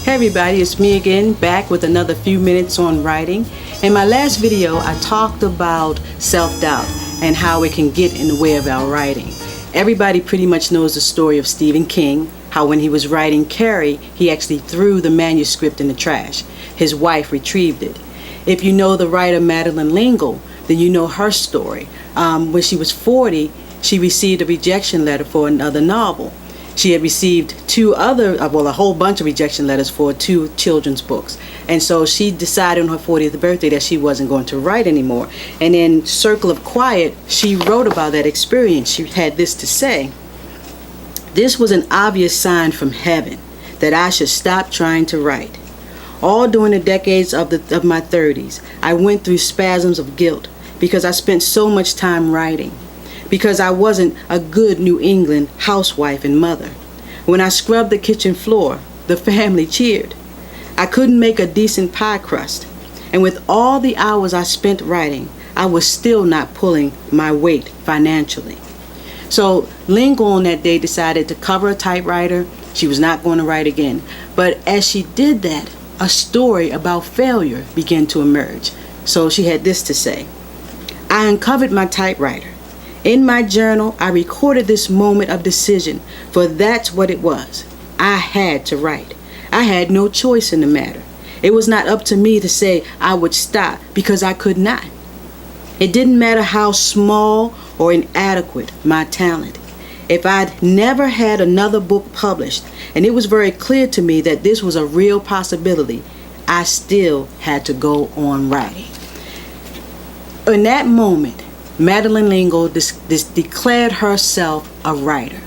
Hey everybody, it's me again, back with another few minutes on writing. In my last video, I talked about self-doubt and how it can get in the way of our writing. Everybody pretty much knows the story of Stephen King, how when he was writing Carrie, he actually threw the manuscript in the trash. His wife retrieved it. If you know the writer Madeleine L'Engle, then you know her story. When she was 40, she received a rejection letter for another novel. She had received a whole bunch of rejection letters for 2 children's books. And so she decided on her 40th birthday that she wasn't going to write anymore. And in Circle of Quiet, she wrote about that experience. She had this to say: "This was an obvious sign from heaven that I should stop trying to write. All during the decades of my 30s, I went through spasms of guilt because I spent so much time writing. Because I wasn't a good New England housewife and mother. When I scrubbed the kitchen floor, the family cheered. I couldn't make a decent pie crust. And with all the hours I spent writing, I was still not pulling my weight financially." So L'Engle on that day decided to cover a typewriter. She was not going to write again. But as she did that, a story about failure began to emerge. So she had this to say: "I uncovered my typewriter. In my journal, I recorded this moment of decision, for that's what it was. I had to write. I had no choice in the matter. It was not up to me to say I would stop, because I could not. It didn't matter how small or inadequate my talent. If I'd never had another book published, and it was very clear to me that this was a real possibility, I still had to go on writing." In that moment, Madeleine L'Engle declared herself a writer.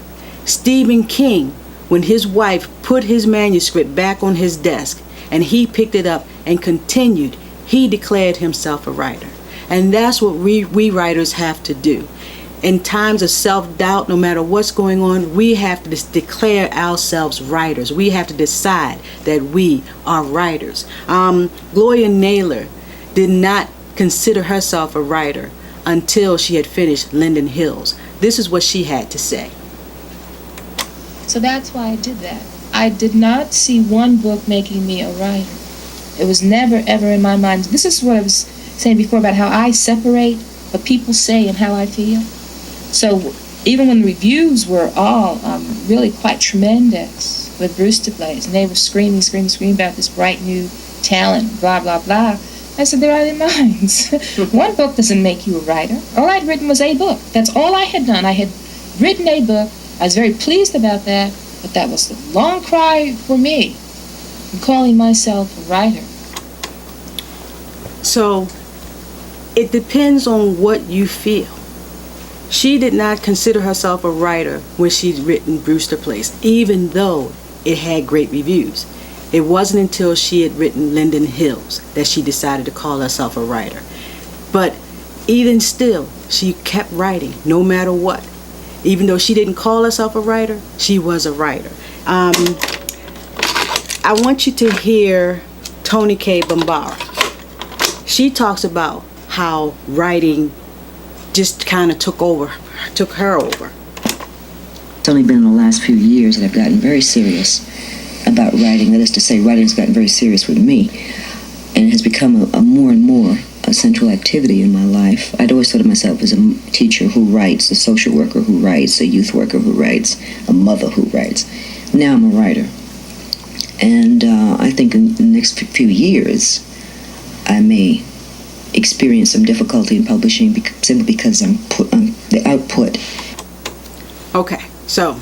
Stephen King, when his wife put his manuscript back on his desk and he picked it up and continued, he declared himself a writer. And that's what we writers have to do. In times of self-doubt, no matter what's going on, we have to declare ourselves writers. We have to decide that we are writers. Gloria Naylor did not consider herself a writer until she had finished Linden Hills. This is what she had to say. So that's why I did that. I did not see one book making me a writer. It was never, ever in my mind. This is what I was saying before about how I separate what people say and how I feel. So even when the reviews were all really quite tremendous with Brewster Plays, and they were screaming about this bright new talent, blah, blah, blah, I said, they're out of their minds. One book doesn't make you a writer. All I'd written was a book. That's all I had done. I had written a book. I was very pleased about that, but that was the long cry for me in calling myself a writer. So it depends on what you feel. She did not consider herself a writer when she'd written Brewster Place, even though it had great reviews. It wasn't until she had written Linden Hills that she decided to call herself a writer. But even still, she kept writing no matter what. Even though she didn't call herself a writer, she was a writer. I want you to hear Toni K. Bambara. She talks about how writing just kind of took her over. It's only been in the last few years that I've gotten very serious about writing. That is to say, writing has gotten very serious with me, and it has become a more and more a central activity in my life. I'd always thought of myself as a teacher who writes, a social worker who writes, a youth worker who writes, a mother who writes. Now I'm a writer. And I think in the next few years, I may experience some difficulty in publishing simply because I'm the output. Okay, so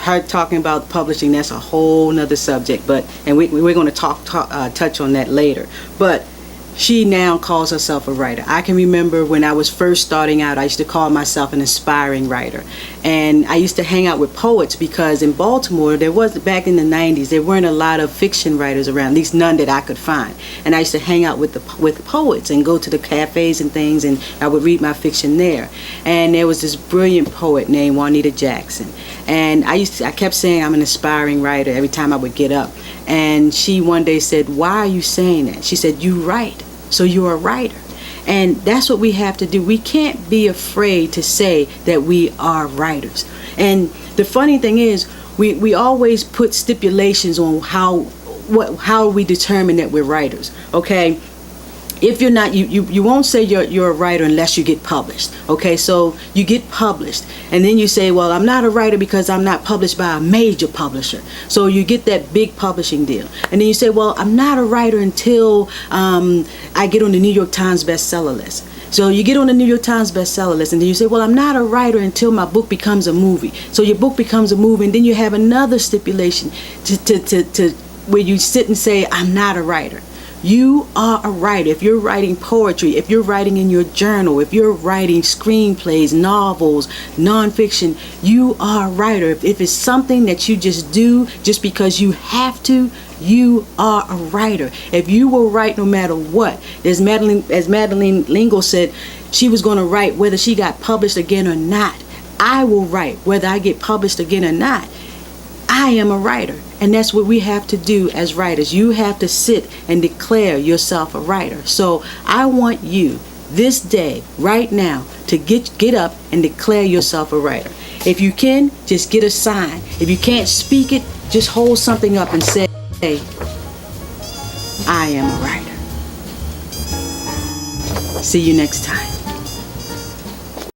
her talking about publishing, that's a whole nother subject, and we're going to touch on that later. But she now calls herself a writer. I can remember when I was first starting out, I used to call myself an aspiring writer. And I used to hang out with poets because in Baltimore, back in the 90s, there weren't a lot of fiction writers around, at least none that I could find. And I used to hang out with poets and go to the cafes and things, and I would read my fiction there. And there was this brilliant poet named Juanita Jackson. And I kept saying I'm an aspiring writer every time I would get up. And she one day said, "Why are you saying that?" She said, "You write, so you're a writer." And that's what we have to do. We can't be afraid to say that we are writers. And the funny thing is, we always put stipulations on how we determine that we're writers, okay? If you're not, you won't say you're a writer unless you get published. Okay, so you get published, and then you say, well, I'm not a writer because I'm not published by a major publisher. So you get that big publishing deal, and then you say, well, I'm not a writer until I get on the New York Times bestseller list. So you get on the New York Times bestseller list, and then you say, well, I'm not a writer until my book becomes a movie. So your book becomes a movie, and then you have another stipulation to where you sit and say, I'm not a writer. You are a writer. If you're writing poetry, if you're writing in your journal, if you're writing screenplays, novels, nonfiction, you are a writer. If it's something that you just do just because you have to, you are a writer. If you will write no matter what, as Madeleine L'Engle said, she was going to write whether she got published again or not. I will write whether I get published again or not. I am a writer. And that's what we have to do as writers. You have to sit and declare yourself a writer. So I want you this day, right now, to get up and declare yourself a writer. If you can, just get a sign. If you can't speak it, just hold something up and say, I am a writer. See you next time.